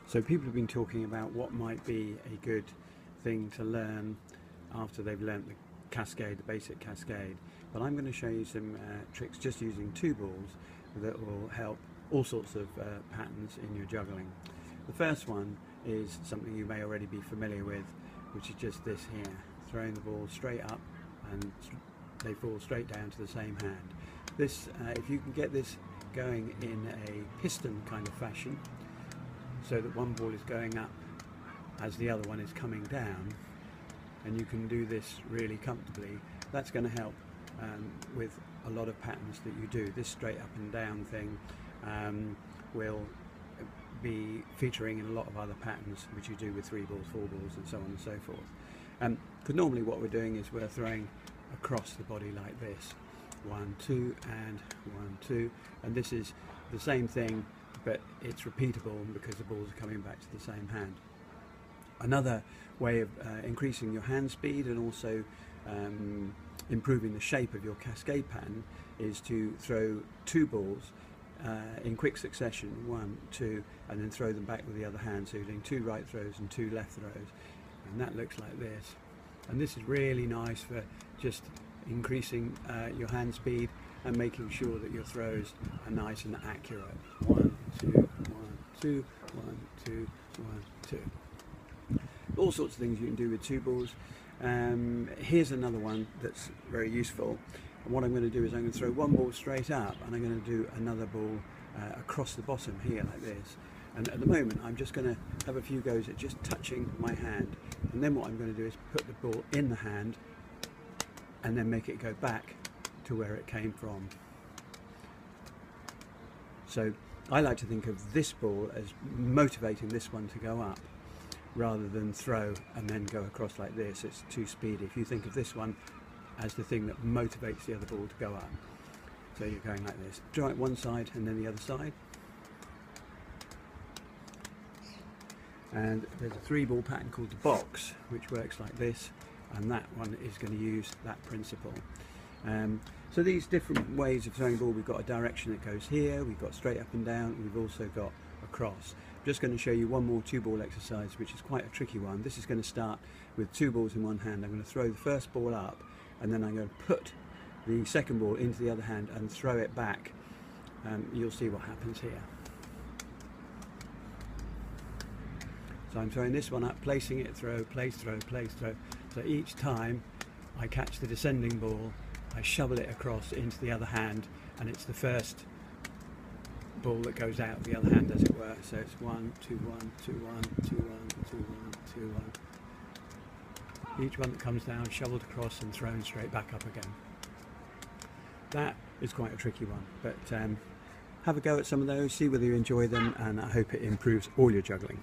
So people have been talking about what might be a good thing to learn after they've learnt the cascade, the basic cascade. But I'm going to show you some tricks just using two balls that will help all sorts of patterns in your juggling. The first one is something you may already be familiar with, which is just this here, throwing the ball straight up and they fall straight down to the same hand. This, if you can get this going in a piston kind of fashion, so that one ball is going up as the other one is coming down, and you can do this really comfortably, that's going to help with a lot of patterns that you do. This straight up and down thing will be featuring in a lot of other patterns which you do with 3 balls, 4 balls and so on and so forth. Because normally what we're doing is we're throwing across the body like this, 1, 2 and 1, 2, and this is the same thing, but it's repeatable because the balls are coming back to the same hand. Another way of increasing your hand speed and also improving the shape of your cascade pattern is to throw 2 balls in quick succession, 1, 2, and then throw them back with the other hand. So you're doing 2 right throws and 2 left throws, and that looks like this. And this is really nice for just increasing your hand speed and making sure that your throws are nice and accurate. 1, 2, 1, 2, 1, 2, 1, 2. All sorts of things you can do with 2 balls. Here's another one that's very useful. And what I'm going to do is I'm going to throw 1 ball straight up, and I'm going to do another ball across the bottom here like this. And at the moment I'm just going to have a few goes at just touching my hand, and then what I'm going to do is put the ball in the hand and then make it go back to where it came from. So I like to think of this ball as motivating this one to go up rather than throw and then go across like this. It's too speedy. If you think of this one as the thing that motivates the other ball to go up. So you're going like this. Try it one side and then the other side. And there's a 3-ball pattern called the box, which works like this, and that one is going to use that principle. So these different ways of throwing ball, we've got a direction that goes here, we've got straight up and down, and we've also got across. I'm just going to show you one more 2-ball exercise, which is quite a tricky one. This is going to start with 2 balls in one hand. I'm going to throw the first ball up, and then I'm going to put the second ball into the other hand and throw it back. You'll see what happens here. So I'm throwing this one up, placing it, throw, place, throw, place, throw. So each time I catch the descending ball, I shovel it across into the other hand, and it's the first ball that goes out the other hand, as it were. So it's 1, 2, 1, 2, 1, 2, 1, 2, 1, 2, 1. Each one that comes down, shoveled across and thrown straight back up again. That is quite a tricky one, but have a go at some of those, see whether you enjoy them, and I hope it improves all your juggling.